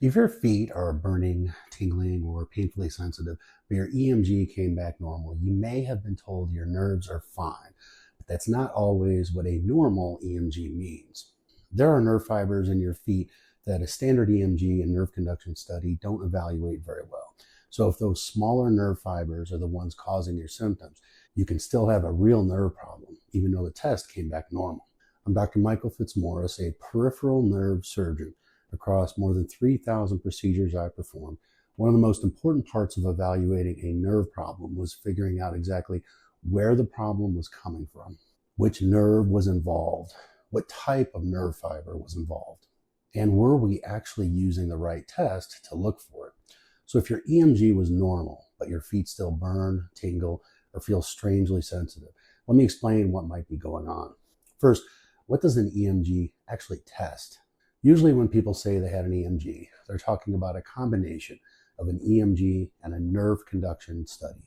If your feet are burning, tingling, or painfully sensitive, but your EMG came back normal, you may have been told your nerves are fine. But that's not always what a normal EMG means. There are nerve fibers in your feet that a standard EMG and nerve conduction study don't evaluate very well. So if those smaller nerve fibers are the ones causing your symptoms, you can still have a real nerve problem, even though the test came back normal. I'm Dr. Michael Fitzmaurice, a peripheral nerve surgeon. Across more than 3,000 procedures I performed, one of the most important parts of evaluating a nerve problem was figuring out exactly where the problem was coming from, which nerve was involved, what type of nerve fiber was involved, and were we actually using the right test to look for it. So if your EMG was normal, but your feet still burn, tingle, or feel strangely sensitive, let me explain what might be going on. First, what does an EMG actually test? Usually when people say they had an EMG, they're talking about a combination of an EMG and a nerve conduction study.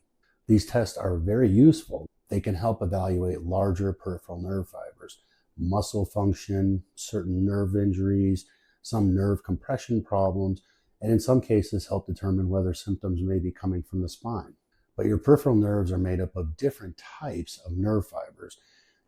These tests are very useful. They can help evaluate larger peripheral nerve fibers, muscle function, certain nerve injuries, some nerve compression problems, and in some cases help determine whether symptoms may be coming from the spine. But your peripheral nerves are made up of different types of nerve fibers.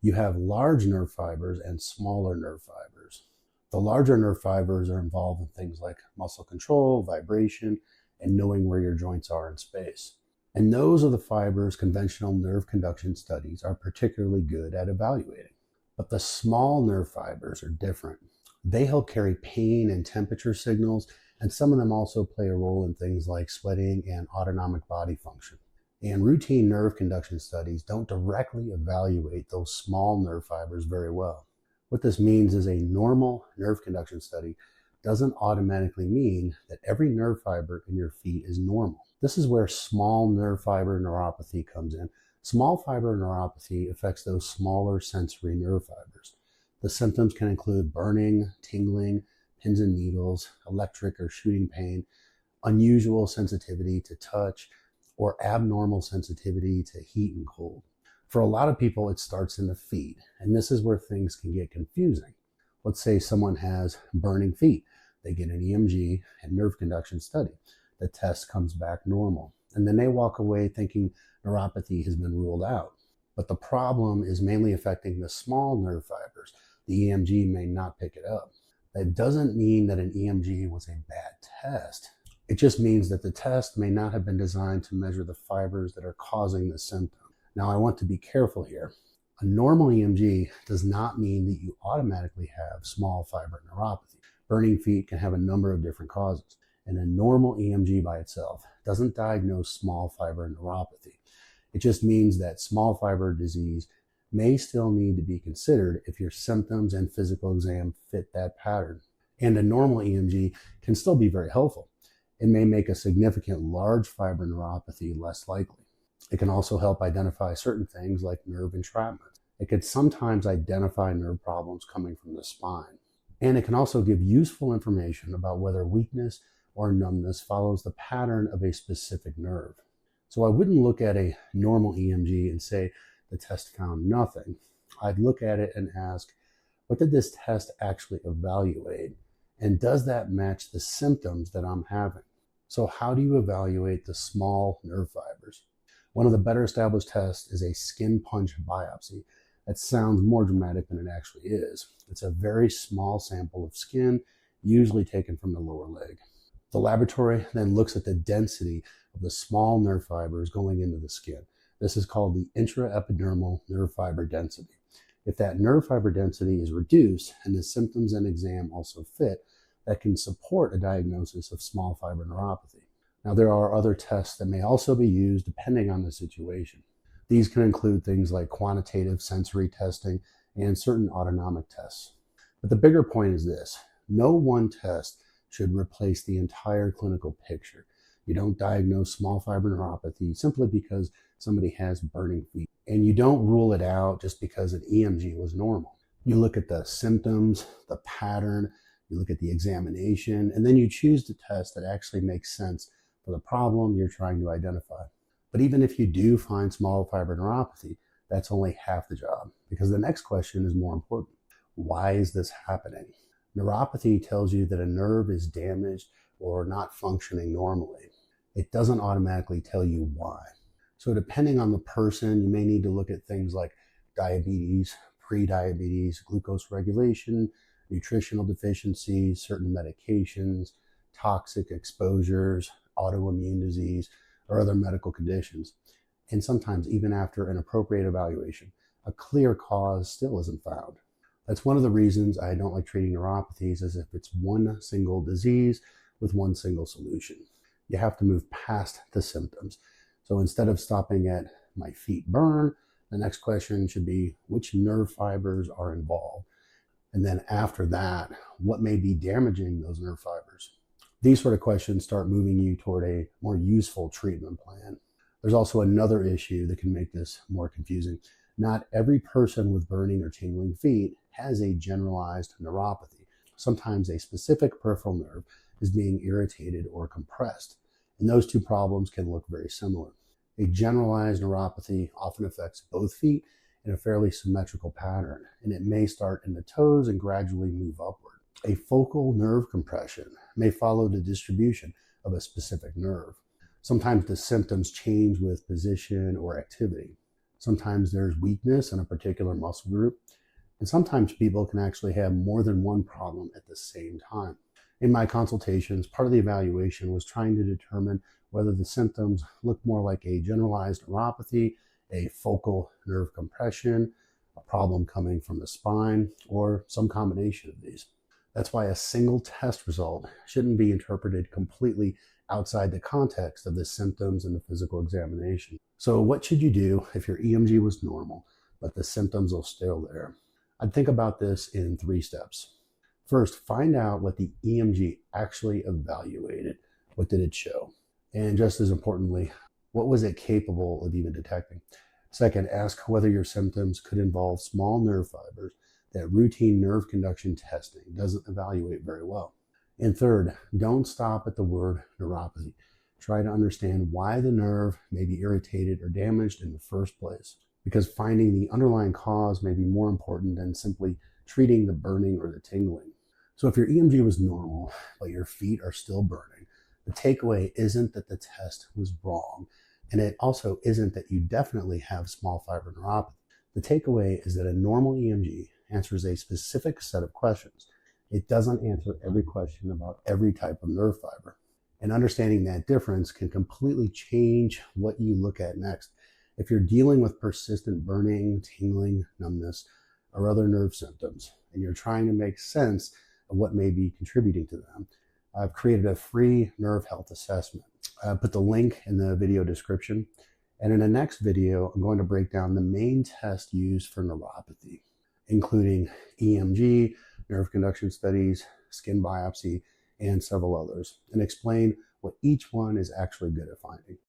You have large nerve fibers and smaller nerve fibers. The larger nerve fibers are involved in things like muscle control, vibration, and knowing where your joints are in space. And those are the fibers conventional nerve conduction studies are particularly good at evaluating. But the small nerve fibers are different. They help carry pain and temperature signals, and some of them also play a role in things like sweating and autonomic body function. And routine nerve conduction studies don't directly evaluate those small nerve fibers very well. What this means is a normal nerve conduction study doesn't automatically mean that every nerve fiber in your feet is normal. This is where small nerve fiber neuropathy comes in. Small fiber neuropathy affects those smaller sensory nerve fibers. The symptoms can include burning, tingling, pins and needles, electric or shooting pain, unusual sensitivity to touch, or abnormal sensitivity to heat and cold. For a lot of people, it starts in the feet, and this is where things can get confusing. Let's say someone has burning feet. They get an EMG and nerve conduction study. The test comes back normal, and then they walk away thinking neuropathy has been ruled out. But the problem is mainly affecting the small nerve fibers. The EMG may not pick it up. That doesn't mean that an EMG was a bad test. It just means that the test may not have been designed to measure the fibers that are causing the symptom. Now, I want to be careful here. A normal EMG does not mean that you automatically have small fiber neuropathy. Burning feet can have a number of different causes, and a normal EMG by itself doesn't diagnose small fiber neuropathy. It just means that small fiber disease may still need to be considered if your symptoms and physical exam fit that pattern. And a normal EMG can still be very helpful. It may make a significant large fiber neuropathy less likely. It can also help identify certain things like nerve entrapment. It could sometimes identify nerve problems coming from the spine. And it can also give useful information about whether weakness or numbness follows the pattern of a specific nerve. So I wouldn't look at a normal EMG and say the test found nothing. I'd look at it and ask, what did this test actually evaluate? And does that match the symptoms that I'm having? So how do you evaluate the small nerve fibers? One of the better established tests is a skin punch biopsy. That sounds more dramatic than it actually is. It's a very small sample of skin, usually taken from the lower leg. The laboratory then looks at the density of the small nerve fibers going into the skin. This is called the intraepidermal nerve fiber density. If that nerve fiber density is reduced and the symptoms and exam also fit, that can support a diagnosis of small fiber neuropathy. Now, there are other tests that may also be used depending on the situation. These can include things like quantitative sensory testing and certain autonomic tests. But the bigger point is this: no one test should replace the entire clinical picture. You don't diagnose small fiber neuropathy simply because somebody has burning feet. And you don't rule it out just because an EMG was normal. You look at the symptoms, the pattern, you look at the examination, and then you choose the test that actually makes sense for the problem you're trying to identify. But even if you do find small fiber neuropathy, that's only half the job, because the next question is more important. Why is this happening? Neuropathy tells you that a nerve is damaged or not functioning normally. It doesn't automatically tell you why. So depending on the person, you may need to look at things like diabetes, pre-diabetes, glucose regulation, nutritional deficiencies, certain medications, toxic exposures, autoimmune disease, or other medical conditions. And sometimes even after an appropriate evaluation, a clear cause still isn't found. That's one of the reasons I don't like treating neuropathies as if it's one single disease with one single solution. You have to move past the symptoms. So instead of stopping at my feet burn, the next question should be which nerve fibers are involved? And then after that, what may be damaging those nerve fibers? These sort of questions start moving you toward a more useful treatment plan. There's also another issue that can make this more confusing. Not every person with burning or tingling feet has a generalized neuropathy. Sometimes a specific peripheral nerve is being irritated or compressed, and those two problems can look very similar. A generalized neuropathy often affects both feet in a fairly symmetrical pattern, and it may start in the toes and gradually move upward. A focal nerve compression may follow the distribution of a specific nerve. Sometimes the symptoms change with position or activity. Sometimes there's weakness in a particular muscle group, and sometimes people can actually have more than one problem at the same time. In my consultations, part of the evaluation was trying to determine whether the symptoms look more like a generalized neuropathy, a focal nerve compression, a problem coming from the spine, or some combination of these. That's why a single test result shouldn't be interpreted completely outside the context of the symptoms and the physical examination. So what should you do if your EMG was normal, but the symptoms are still there? I'd think about this in 3 steps. First, find out what the EMG actually evaluated. What did it show? And just as importantly, what was it capable of even detecting? Second, ask whether your symptoms could involve small nerve fibers that routine nerve conduction testing doesn't evaluate very well. And third, don't stop at the word neuropathy. Try to understand why the nerve may be irritated or damaged in the first place, because finding the underlying cause may be more important than simply treating the burning or the tingling. So if your EMG was normal, but your feet are still burning, the takeaway isn't that the test was wrong, and it also isn't that you definitely have small fiber neuropathy. The takeaway is that a normal EMG answers a specific set of questions. It doesn't answer every question about every type of nerve fiber. And understanding that difference can completely change what you look at next. If you're dealing with persistent burning, tingling, numbness, or other nerve symptoms, and you're trying to make sense of what may be contributing to them, I've created a free nerve health assessment. I put the link in the video description. And in the next video, I'm going to break down the main test used for neuropathy, including EMG, nerve conduction studies, skin biopsy, and several others, and explain what each one is actually good at finding.